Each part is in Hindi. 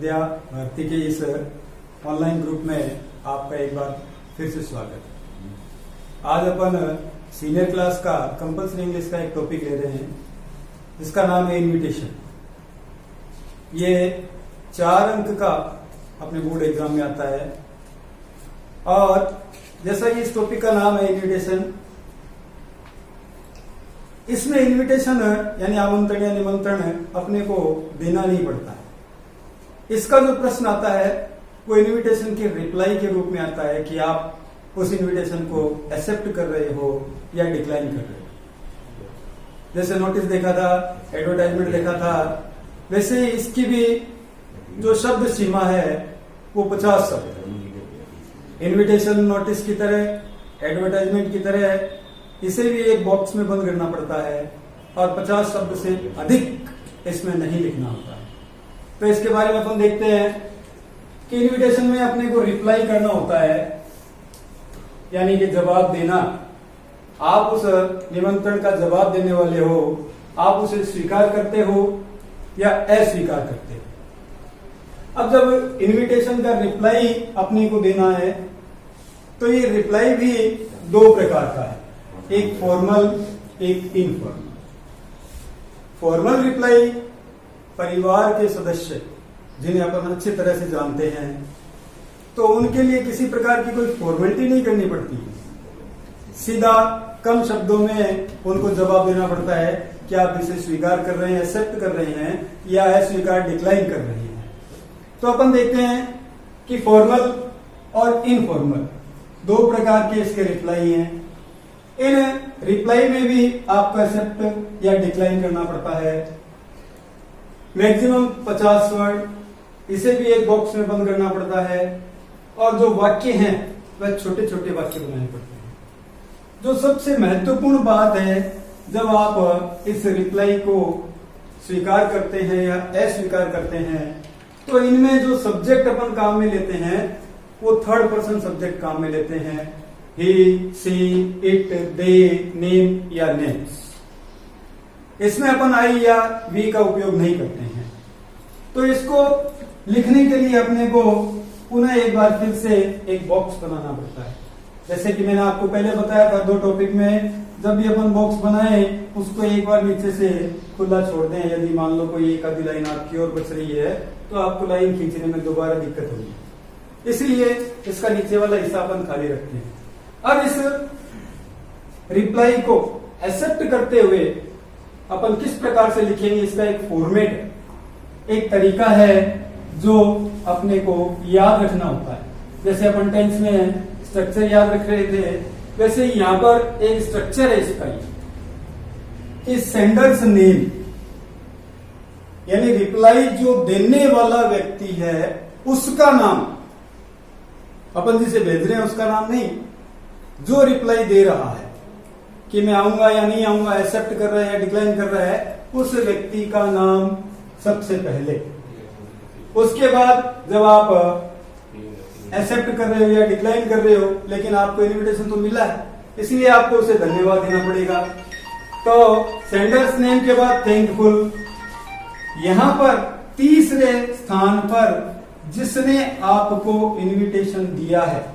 विद्या भारती के इस ऑनलाइन ग्रुप में आपका एक बार फिर से स्वागत है। आज अपन सीनियर क्लास का कंपल्सरी इंग्लिश का एक टॉपिक ले रहे हैं जिसका नाम है इनविटेशन। ये 4 अंक का अपने बोर्ड एग्जाम में आता है और जैसा कि इस टॉपिक का नाम है इनविटेशन, इसमें इनविटेशन यानी आमंत्रण या निमंत्रण अपने को देना नहीं पड़ता है। इसका जो प्रश्न आता है वो इनविटेशन के रिप्लाई के रूप में आता है कि आप उस इनविटेशन को एक्सेप्ट कर रहे हो या डिक्लाइन कर रहे हो। जैसे नोटिस देखा था, एडवर्टाइजमेंट देखा था, वैसे ही इसकी भी जो शब्द सीमा है वो 50 शब्द। इनविटेशन नोटिस की तरह, एडवर्टाइजमेंट की तरह इसे भी एक बॉक्स में बंद करना पड़ता है और 50 शब्द से अधिक इसमें नहीं लिखना होता है। तो इसके बारे में अपन देखते हैं कि इनविटेशन में अपने को रिप्लाई करना होता है, यानी कि जवाब देना। आप उस निमंत्रण का जवाब देने वाले हो, आप उसे स्वीकार करते हो या अस्वीकार करते हो। अब जब इनविटेशन का रिप्लाई अपने को देना है तो ये रिप्लाई भी 2 प्रकार का है, एक फॉर्मल, एक इनफॉर्मल। फॉर्मल रिप्लाई परिवार के सदस्य जिन्हें अपन अच्छी तरह से जानते हैं तो उनके लिए किसी प्रकार की कोई फॉर्मेलिटी नहीं करनी पड़ती, सीधा कम शब्दों में उनको जवाब देना पड़ता है कि आप इसे स्वीकार कर रहे हैं, एक्सेप्ट कर रहे हैं या अस्वीकार डिक्लाइन कर रहे हैं। तो अपन देखते हैं कि फॉर्मल और इनफॉर्मल 2 प्रकार के इसके रिप्लाई हैं। इन रिप्लाई में भी आपको एक्सेप्ट या डिक्लाइन करना पड़ता है। मैक्सिमम 50 वर्ड, इसे भी एक बॉक्स में बंद करना पड़ता है और जो वाक्य हैं वह छोटे छोटे वाक्य बनाने पड़ते हैं। जो सबसे महत्वपूर्ण बात है, जब आप इस रिप्लाई को स्वीकार करते हैं या अस्वीकार करते हैं तो इनमें जो सब्जेक्ट अपन काम में लेते हैं वो 3rd पर्सन सब्जेक्ट काम में लेते हैं। ही, सी, इट, दे, नेम या नेम्स। इसमें अपन आई या वी का उपयोग नहीं करते हैं। तो इसको लिखने के लिए अपने को पुनः एक बार फिर से एक बॉक्स बनाना पड़ता है। जैसे कि मैंने आपको पहले बताया था 2 टॉपिक में, जब भी अपन बॉक्स बनाए उसको एक बार नीचे से खुला छोड़ दें। यदि मान लो कोई एक आधी लाइन आपकी और बच रही है तो आपको लाइन खींचने में दोबारा दिक्कत होगी, इसलिए इसका नीचे वाला हिस्सा अपन खाली रखते हैं। अब इस रिप्लाई को एक्सेप्ट करते हुए अपन किस प्रकार से लिखेंगे, इसका एक फॉर्मेट, एक तरीका है जो अपने को याद रखना होता है। जैसे अपन टेंस में स्ट्रक्चर याद रख रहे थे, वैसे यहां पर एक स्ट्रक्चर है इसका, इस सेंडर्स नेम, यानी रिप्लाई जो देने वाला व्यक्ति है उसका नाम, अपन जिसे भेज रहे हैं उसका नाम नहीं, जो रिप्लाई दे रहा है कि मैं आऊंगा या नहीं आऊंगा, एक्सेप्ट कर रहा है या डिक्लाइन कर रहा है, उस व्यक्ति का नाम सबसे पहले। उसके बाद जब आप एक्सेप्ट कर रहे हो या डिक्लाइन कर रहे हो, लेकिन आपको इनविटेशन तो मिला है इसलिए आपको उसे धन्यवाद देना पड़ेगा। तो सेंडर्स नेम के बाद थैंकफुल। यहां पर तीसरे स्थान पर जिसने आपको इनविटेशन दिया है,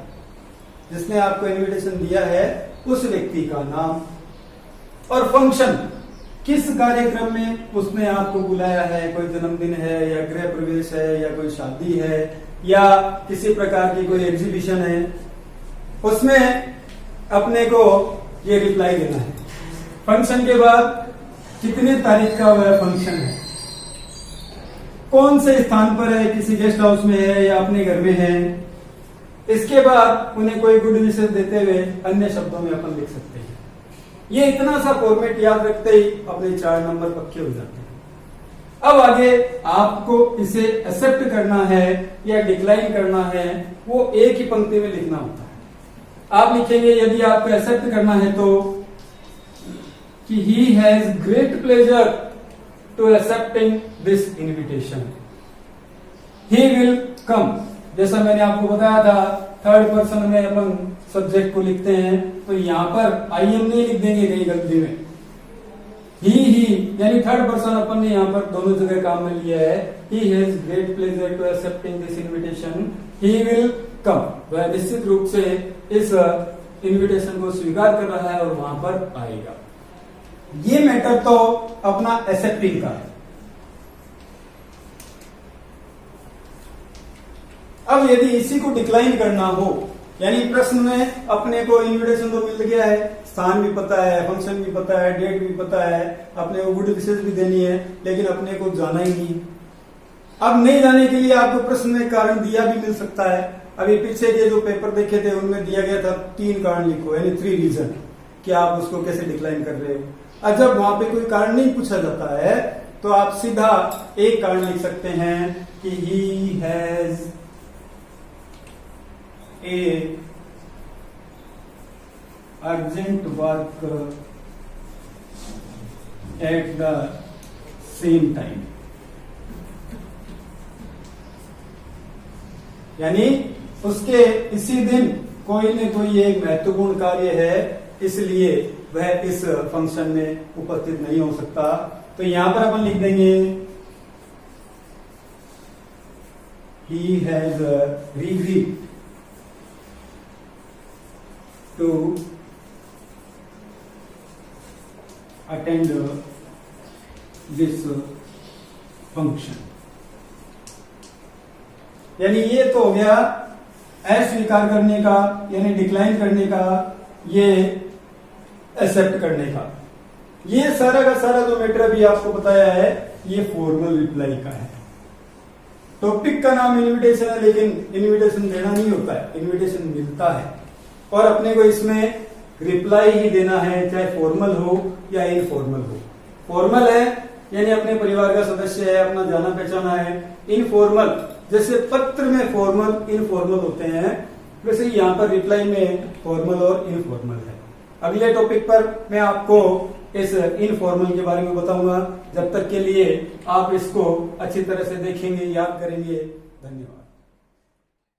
जिसने आपको इनविटेशन दिया है उस व्यक्ति का नाम और फंक्शन, किस कार्यक्रम में उसने आपको बुलाया है, कोई जन्मदिन है या गृह प्रवेश है या कोई शादी है या किसी प्रकार की कोई एग्जीबिशन है, उसमें अपने को ये रिप्लाई देना है। फंक्शन के बाद कितने तारीख का वह फंक्शन है, कौन से स्थान पर है, किसी गेस्ट हाउस में है या अपने घर में है। इसके बाद उन्हें कोई गुड विशेष देते हुए अन्य शब्दों में अपन लिख सकते हैं। ये इतना सा फॉर्मेट याद रखते ही अपने 4 नंबर पक्के हो जाते हैं। अब आगे आपको इसे एक्सेप्ट करना है या डिक्लाइन करना है, वो एक ही पंक्ति में लिखना होता है। आप लिखेंगे, यदि आपको एक्सेप्ट करना है तो कि he has great pleasure to accepting this invitation, he will come. जैसा मैंने आपको बताया था 3rd पर्सन में अपन सब्जेक्ट को लिखते हैं तो यहां पर आई एम नहीं लिख देंगे कहीं गलती में, ही यानी 3rd पर्सन अपन ने यहां पर दोनों जगह काम में लिया है he has great pleasure to accepting this invitation, he will come, वह निश्चित रूप से इस इनविटेशन को स्वीकार कर रहा है और वहां पर आएगा। ये मैटर तो अपना एक्सेप्टिंग का है। अब यदि इसी को डिक्लाइन करना हो, यानी प्रश्न में अपने को इनविटेशन तो मिल गया है, स्थान भी पता है, फंक्शन भी पता है, डेट भी पता है, अपने को गुड विशेष भी देनी है, लेकिन अपने को जाना ही नहीं। अब नहीं जाने के लिए आपको प्रश्न में कारण दिया भी मिल सकता है। अभी पीछे के जो पेपर देखे थे उनमें दिया गया था 3 कारण लिखो, यानी 3 रीजन कि आप उसको कैसे डिक्लाइन कर रहे हो। और जब वहां पे कोई कारण नहीं पूछा जाता है तो आप सीधा एक कारण लिख सकते हैं कि he has a urgent work at the same time, यानी उसके इसी दिन कोई न कोई एक महत्वपूर्ण कार्य है, इसलिए वह इस फंक्शन में उपस्थित नहीं हो सकता। तो यहां पर अपन लिख देंगे he has regretted to attend this function. यानी ये तो हो गया अस्वीकार करने का, यानी डिक्लाइन करने का, ये एक्सेप्ट करने का। ये सारा का सारा जो मैटर अभी आपको बताया है ये फॉर्मल रिप्लाई का है। टॉपिक का नाम इनविटेशन है, लेकिन इनविटेशन देना नहीं होता है, इनविटेशन मिलता है और अपने को इसमें रिप्लाई ही देना है, चाहे फॉर्मल हो या इनफॉर्मल हो। फॉर्मल है यानी अपने परिवार का सदस्य है, अपना जाना पहचाना है। इनफॉर्मल जैसे पत्र में फॉर्मल इनफॉर्मल होते हैं, वैसे यहाँ पर रिप्लाई में फॉर्मल और इनफॉर्मल है। अगले टॉपिक पर मैं आपको इस इनफॉर्मल के बारे में बताऊंगा। जब तक के लिए आप इसको अच्छी तरह से देखेंगे, याद करेंगे। धन्यवाद।